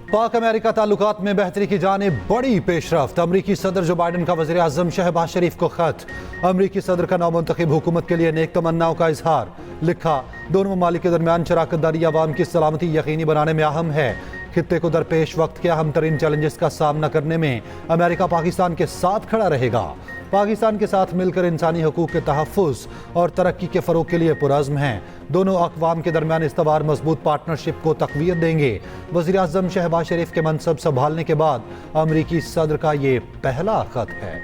पाक अमेरिका ताल्लुकात में बेहतरी की जानिब बड़ी पेशरफ्त। अमरीकी सदर जो बाइडन का वज़ीर आज़म शहबाज शरीफ को खत। अमरीकी सदर का नौमुंतखब हुकूमत के लिए नेक तमन्नाओं का इजहार। लिखा, दोनों ममालिक के दरमियान शराकत दारी अवाम की सलामती यकीनी बनाने में अहम है। खित्ते को दरपेश वक्त के अहम तरीन चैलेंजेस का सामना करने में अमेरिका पाकिस्तान के साथ खड़ा रहेगा। पाकिस्तान के साथ मिलकर इंसानी हकूक़ के तहफ़्फ़ुज़ और तरक्की के फ़रोग़ के लिए पुरअज़्म हैं। दोनों अक़वाम के दरमियान इस्तवार मजबूत पार्टनरशिप को तक़वियत देंगे। वज़ीर आज़म शहबाज शरीफ के मनसब संभालने के बाद अमरीकी सदर का ये पहला ख़त है।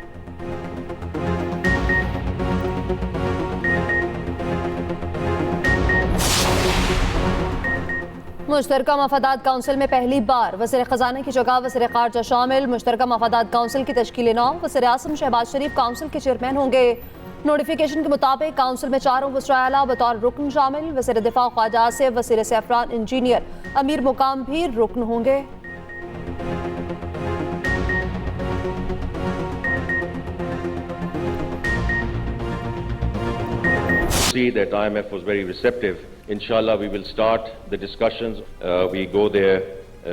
मुश्तरका मफादात काउंसिल में पहली बार वज़ीर ख़ज़ाना की जगह वज़ीर ख़ारजा शामिल। मुश्तरका मफादात काउंसिल की तश्कील नौ। वज़ीर आज़म शहबाज शरीफ काउंसिल के चेयरमैन होंगे। नोटिफिकेशन के मुताबिक काउंसिल में चारों वज़राए आला बतौर रुकन शामिल। वज़ीर दिफा ख्वाजा आसिफ, वज़ीर सैफरान इंजीनियर अमीर मुकाम भी रुकन होंगे। See that IMF was very receptive. Inshallah, we will start the discussions. We go there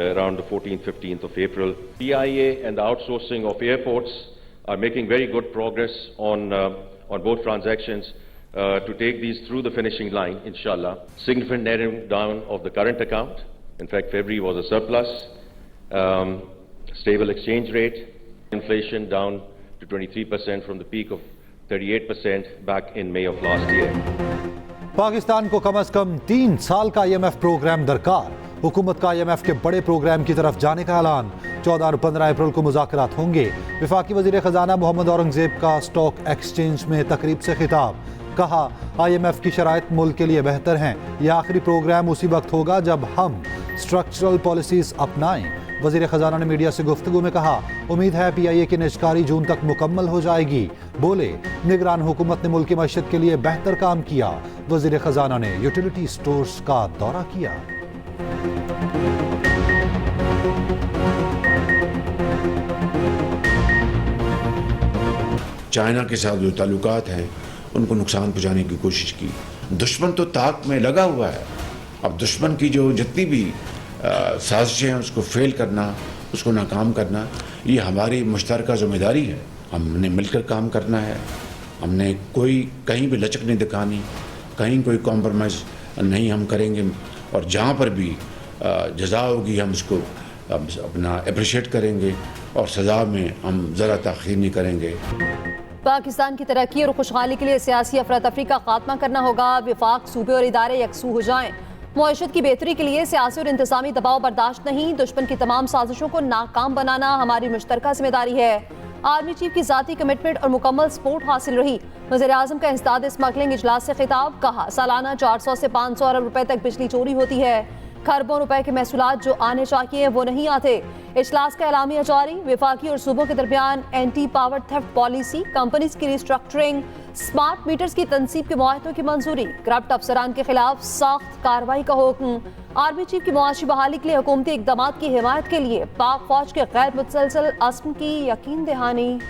around the 14th, 15th of April. PIA and the outsourcing of airports are making very good progress on both transactions to take these through the finishing line, inshallah. Significant narrowing down of the current account. In fact, February was a surplus. Stable exchange rate. Inflation down to 23% from the peak of 38% back in May of last year. Pakistan को कम अज कम 3 साल का IMF programme दरकार। हुकूमत का IMF के बड़े programme की तरफ जाने का ऐलान। 14 और 15 अप्रैल को मुज़ाकरात होंगे। वफाकी वज़ीर ख़ज़ाना मोहम्मद औरंगज़ेब का स्टॉक एक्सचेंज में तकरीब से खिताब। कहा, IMF की शराइत मुल्क के लिए बेहतर हैं। यह आखिरी प्रोग्राम उसी वक्त होगा जब हम स्ट्रक्चरल पॉलिसीज़ अपनाएं। वज़ीर ख़ज़ाना ने मीडिया से गुफ्तगू में कहा, उम्मीद है PIA की निजकारी जून तक मुकम्मल हो जाएगी। बोले, निगरान हुकूमत ने मुल्क की मईशत के लिए बेहतर काम किया। वज़ीर ख़ज़ाना ने यूटिलिटी स्टोर्स का दौरा किया। चाइना के साथ जो ताल्लुकात हैं उनको नुकसान पहुँचाने की कोशिश की। दुश्मन तो ताक में लगा हुआ है। अब दुश्मन की जो जितनी भी साजिशें हैं उसको फेल करना, उसको नाकाम करना, ये हमारी मुश्तरका ज़िम्मेदारी है। हमने मिलकर काम करना है। हमने कोई कहीं भी लचक नहीं दिखानी, कहीं कोई कॉम्प्रोमाइज़ नहीं हम करेंगे। और जहाँ पर भी जज़ा होगी हम उसको अपना अप्रिशिएट करेंगे और सज़ा में हम ज़रा ताख़ीर नहीं करेंगे। पाकिस्तान की तरक्की और खुशहाली के लिए सियासी अफरा तफरी का खात्मा करना होगा। विफाक, सूबे और इदारे यकसू हो जाएं। मुआशरत की बेहतरी के लिए सियासी और इंतज़ामी दबाव बर्दाश्त नहीं। दुश्मन की तमाम साजिशों को नाकाम बनाना हमारी मुश्तरका जिम्मेदारी है। आर्मी चीफ की ज़ाती कमिटमेंट और मुकम्मल सपोर्ट हासिल रही। वज़ीर आज़म का इंसदाद स्मगलिंग इजलास से खिताब। कहा, सालाना 400 से 500 अरब रुपए तक बिजली चोरी होती है। खरबों रुपए के महसूलात जो आने चाहिए वो नहीं आते। इजलास का एलामिया जारी। विफाकी और सूबों के दरमियान anti power theft policy, companies की रिस्ट्रक्चरिंग, स्मार्ट मीटर्स की तनसीब के मुआहदों की मंजूरी, करप्ट अफसरान के खिलाफ सख्त कार्रवाई का हुक्म। आर्मी चीफ की मुआशी बहाली के लिए हुकूमती इक़दामात की हिमायत के लिए पाक फौज के गैर मुतसलसल अज़्म की यकीन दहानी।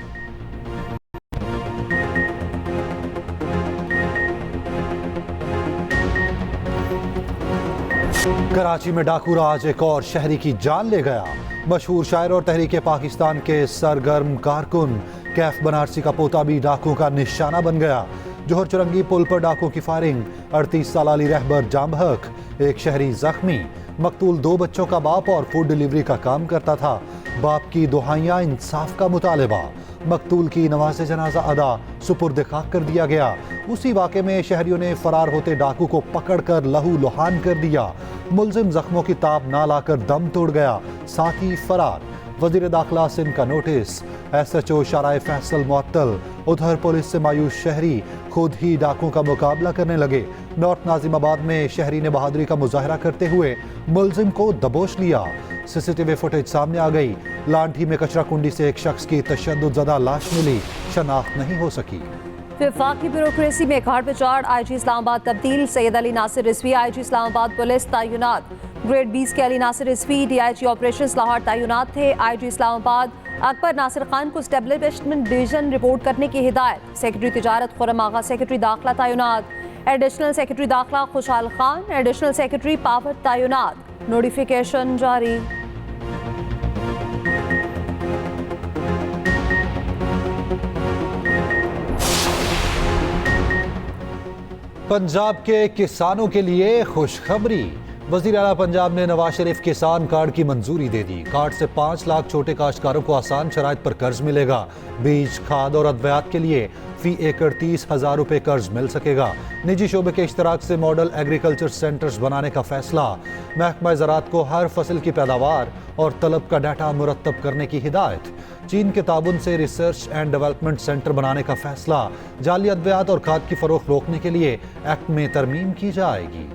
कराची में डाकू राज एक और शहरी की जान ले गया। मशहूर शायर और तहरीक पाकिस्तान के सरगर्म कारकुन कैफ बनारसी का पोता भी डाकुओं का निशाना बन गया। जोहर चुरंगी पुल पर डाकुओं की फायरिंग। 38 साल अली रहबर जाम हक, एक शहरी जख्मी। मकतूल 2 बच्चों का बाप और फूड डिलीवरी का काम करता था। बाप की दुहाइयां, इंसाफ का मुतालबा। मकतूल की नमाज़े जनाजा अदा, सुपुर्द खाक कर दिया गया। उसी वाक़े में शहरियों ने फरार होते डाकू को पकड़कर लहू लुहान कर दिया। मुलजिम जख्मों की ताब ना लाकर दम तोड़ गया, साथ ही फरार। वज़ीर दाखिला सिंध का नोटिस। SHO शाराए फैसल मुअत्तल। उधर पुलिस से मायूस शहरी खुद ही डाकुओं का मुकाबला करने लगे। नॉर्थ नाजिमाबाद में शहरी ने बहादुरी का मुजाहरा करते हुए मुलजिम को दबोच लिया। CCTV फुटेज सामने आ गई। लांठी में कचरा कुंडी से एक शख्स की तशद्दुद लाश मिली, शनाख्त नहीं हो सकी। वफाकी ब्यूरोक्रेसी में खाड़ पिछाड़। IG इस्लामाबाद तब्दील। सैयद अली नासिर रिजवी IG इस्लामाबाद पुलिस तैनात। ग्रेड 20 के अली नासिर रिजवी DIG ऑपरेशंस लाहौर तैनात थे। IG इस्लामाबाद अकबर नासिर खान को एस्टेब्लिशमेंट डिवीजन रिपोर्ट करने की हिदायत। सेक्रेटरी तिजारत खुर्रम आगा सेक्रेटरी दाखिला तैनात। एडिशनल सेक्रेटरी दाखिला खुशहाल खान, एडिशनल सेक्रेटरी पावर तैनात। नोटिफिकेशन जारी। पंजाब के किसानों के लिए खुशखबरी। वजीर आला पंजाब ने नवाज शरीफ किसान कार्ड की मंजूरी दे दी। कार्ड से 5 लाख छोटे काश्तकारों को आसान शराइत पर कर्ज मिलेगा। बीज, खाद और अद्वियात के लिए फी एकड़ 30,000 रुपये कर्ज मिल सकेगा। निजी शोबे के इश्तराक से मॉडल एग्रीकल्चर सेंटर्स बनाने का फैसला। महकमा ज़राअत को हर फसल की पैदावार और तलब का डाटा मुरतब करने की हिदायत। चीन के ताबुन से रिसर्च एंड डेवलपमेंट सेंटर बनाने का फैसला। जाली अद्वियात और खाद की फरोख्त रोकने के लिए एक्ट में तरमीम की जाएगी।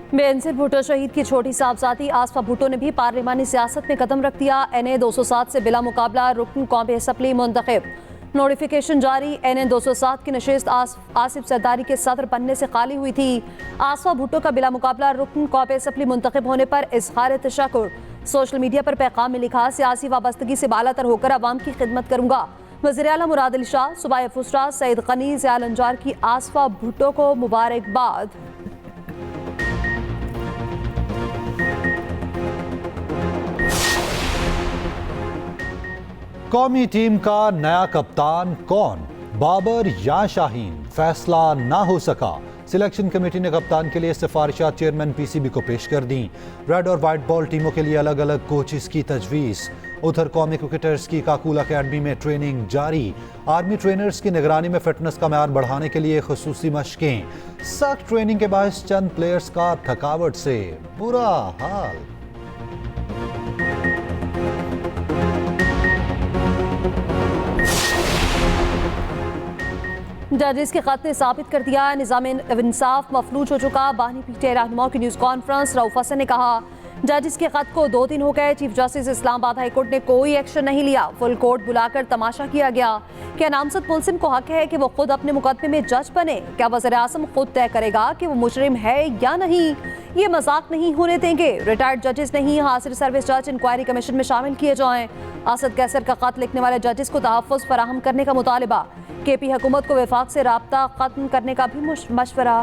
बेनजीर भुट्टो शहीद की छोटी साहबजादी आसफा भुट्टो ने भी पार्लिमानी सियासत में कदम रख दिया। NA 207 से बिला मुकाबला रुकन कौमी असम्बली मुंतखब। नोटिफिकेशन जारी। NA 207 की नशिस्त आसिफ जरदारी के सदर बनने से खाली हुई थी। आसफा भुट्टो का बिला मुकाबला रुकन कौमी असम्बली मुंतखब होने पर इज़हार तशक्कुर। सोशल मीडिया पर पैगाम में लिखा, सियासी वाबस्तगी से बालातर होकर अवाम की खिदमत करूंगा। वज़ीर आला मुराद अली शाह, सुबाह फुसरा, सईद गनी, ज़िया लंजार की आसफा भुट्टो को मुबारकबाद। कौमी टीम का नया कप्तान कौन, बाबर या शाहीन, फैसला ना हो सका। सिलेक्शन कमेटी ने कप्तान के लिए सिफारिशात चेयरमैन PCB को पेश कर दी। रेड और वाइट बॉल टीमों के लिए अलग अलग कोचेस की तजवीज़। उधर कौमी क्रिकेटर्स की काकूल अकेडमी में ट्रेनिंग जारी। आर्मी ट्रेनर्स की निगरानी में फिटनेस का म्यार बढ़ाने के लिए खुसूसी मशकें। सख्त ट्रेनिंग के बायस चंद प्लेयर्स का थकावट से बुरा हाल। जजेस के खत ने साबित कर दिया, निज़ाम इंसाफ मफलूज हो चुका। बानी पीटे रहनुमाओं की न्यूज़ कॉन्फ्रेंस। रऊफ हसन ने कहा, जजेस के खत को 2 दिन हो गए, chief justice Islamabad high court ने कोई एक्शन नहीं लिया। फुल कोर्ट बुलाकर तमाशा किया गया। क्या नामजद मुलजिम को हक है कि वो खुद अपने मुकदमे में जज बने? क्या वज़ीर आज़म खुद तय करेगा कि वो मुजरिम है या नहीं? ये मजाक नहीं होने देंगे। रिटायर्ड जजेस नहीं, हासिल सर्विस जज इंक्वायरी कमीशन में शामिल किए जाएं। असद कैसर का खत लिखने वाले जजेस को तहफ़्फ़ुज़ फराहम करने का मुतालिबा। KP हुकूमत को वफाक से राब्ता खत्म करने का भी मशवरा।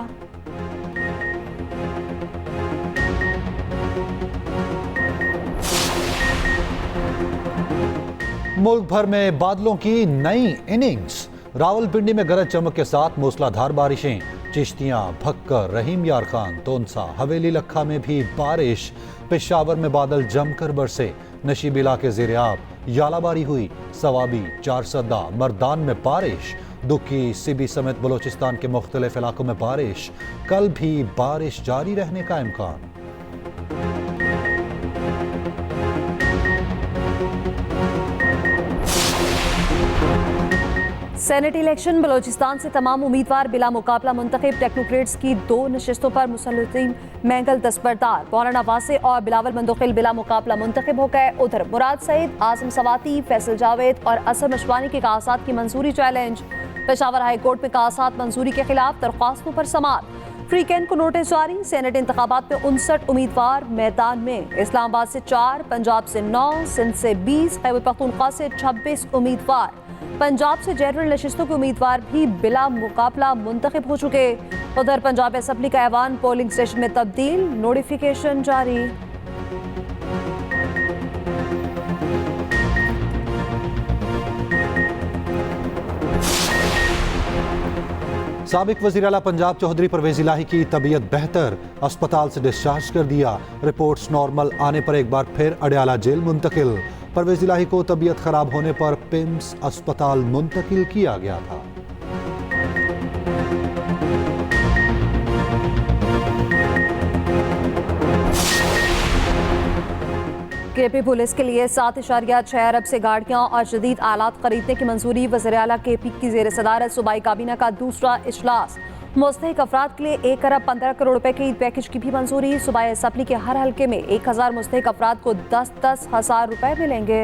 मुल्क भर में बादलों की नई इनिंग्स। रावलपिंडी में गरज चमक के साथ मूसलाधार बारिशें। चिश्तियां, भक्कर, रहीम यार खान, तोनसा, हवेली लखा में भी बारिश। पेशावर में बादल जमकर बरसे। नशीब इलाके ज़ेर-ए-आब, यालाबारी हुई। सवाबी, चारसदा, मर्दान में बारिश। दुखी, सिबी समेत बलोचिस्तान के मुख्तलिफ इलाकों में बारिश। कल भी बारिश जारी रहने का इम्कान। Senate election. बलोचिस्तान से तमाम उम्मीदवार बिला मुकाबला मुंतखब। टेक्नोक्रेट्स की 2 नशिस्तों पर मुसल्लतीन मैंगल दस्तबरदार। मौलाना वासे और बिलावल मंदोखिल बिला मुकाबला मुंतखब हो गए। उधर मुराद सईद, आज़म सवाती, फैसल जावेद और असर मशवानी के कागजात की मंजूरी चैलेंज। पेशावर हाई कोर्ट में कागजात मंजूरी के खिलाफ दरख्वास्तों पर समाअत। फ्री कैन को नोटिस जारी। सेनेट इंतखाबात में 59 उम्मीदवार मैदान में। इस्लामाबाद से 4, पंजाब से 9, सिंध से 20, खैबर पख्तूनख्वा से 26 उम्मीदवार। पंजाब से जनरल नशिस्तों के उम्मीदवार भी बिला मुकाबला मुंतखब हो चुके। उधर पंजाब असम्बली का ऐवान पोलिंग स्टेशन में तब्दील। नोटिफिकेशन जारी। साबिक वज़ीर आला पंजाब चौधरी परवेज़ इलाही की तबीयत बेहतर। अस्पताल से डिस्चार्ज कर दिया। रिपोर्ट्स नॉर्मल आने पर एक बार फिर अडयाला जेल मुंतकिल। परवेज़ इलाही को तबीयत खराब होने पर पिम्स अस्पताल मुंतकिल किया गया था। KP पुलिस के लिए 7.6 अरब से गाड़ियां और जदीद आलात खरीदने की मंजूरी। वज़ीर आला KP की ज़ेर सदारत सूबाई काबीना का दूसरा इजलास। मुस्तहिक अफराद के लिए 1 अरब 15 करोड़ रुपए के ईद पैकेज की भी मंजूरी। सूबाई असम्बली के हर हल्के में 1000 मुस्तहिक अफराद को 10-10 हज़ार रुपए मिलेंगे।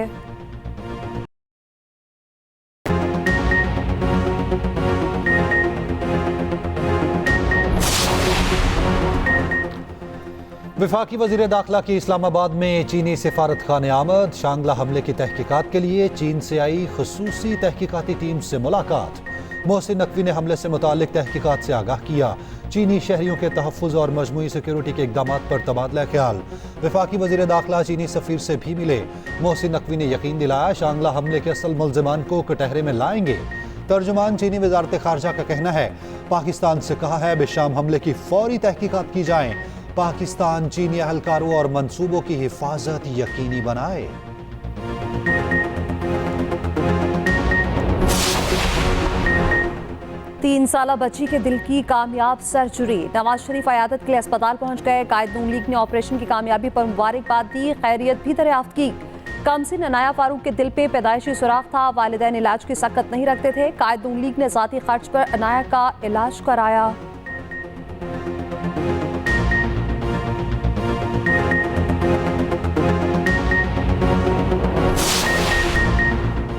वफाकी वज़ीर दाखिला की इस्लामाबाद में चीनी सिफारत खाने आमद। शांगला हमले की तहकीकात के लिए चीन से आई खुसूसी तहकीकाती टीम से मुलाकात। मोहसिन नकवी ने हमले से मुतालिक तहकीकात से आगाह किया। चीनी शहरियों के तहफ़्फ़ुज़ और मजमूई सिक्योरिटी के इक़दाम पर तबादला ख्याल। वफाकी वज़ीर दाखिला चीनी सफ़ीर से भी मिले। मोहसिन नकवी ने यकीन दिलाया शांगला हमले के असल मुल्ज़िमान को कटहरे में लाएंगे। तर्जुमान चीनी वज़ारत ख़ारजा का कहना है पाकिस्तान से कहा है बेशाम हमले की फौरी तहकीकात की जाएं। पाकिस्तान चीनी अहलकारों और मंसूबों की हिफाजत यकीनी बनाए। तीन साला बच्ची के दिल की कामयाब सर्जरी। नवाज शरीफ अयादत के लिए अस्पताल पहुंच गए। कायद नून लीग ने ऑपरेशन की कामयाबी पर मुबारकबाद दी, खैरियत भी दरियाफ्त की। कमसिन अनाया फारूक के दिल पे पैदाइशी सुराख था, वालिदैन इलाज की सकत नहीं रखते थे। कायद नून लीग ने ज़ाती खर्च पर अनाया का इलाज कराया।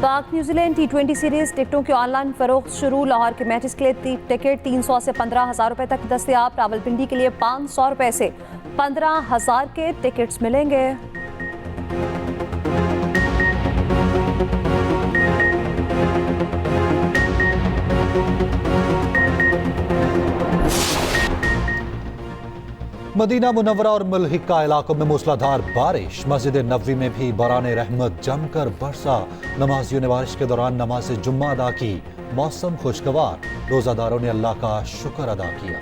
पाक न्यूजीलैंड T20 सीरीज टिकटों की ऑनलाइन फरोख्त शुरू। लाहौर के मैचेस के लिए टिकट 300 से 15,000 रुपए तक दस्तयाब। रावलपिंडी के लिए 500 रुपए से 15,000 के टिकट्स मिलेंगे। मदीना मुनव्वरा और मुल्हिका इलाकों में मूसलाधार बारिश। मस्जिद नबवी में भी बराने रहमत जमकर बरसा। नमाजियों ने बारिश के दौरान नमाज जुम्मा अदा की। मौसम खुशगवार, रोजादारों ने अल्लाह का शुक्र अदा किया।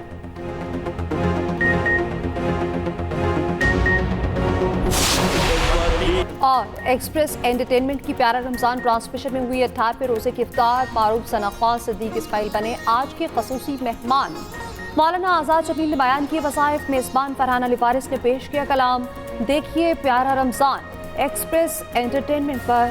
और एक्सप्रेस एंटरटेनमेंट की प्यारा रमजान ट्रांसमिशन में हुई 18वें रोजे की इफ्तार। मारूफ सनाख्वा सिद्दीक इस्माइल बने आज के खसूसी मेहमान। मौलाना आज़ाद जमील ने बयान किए वज़ाइफ। मेज़बान फरहान अली फारिस ने पेश किया कलाम। देखिए प्यारा रमजान एक्सप्रेस एंटरटेनमेंट पर।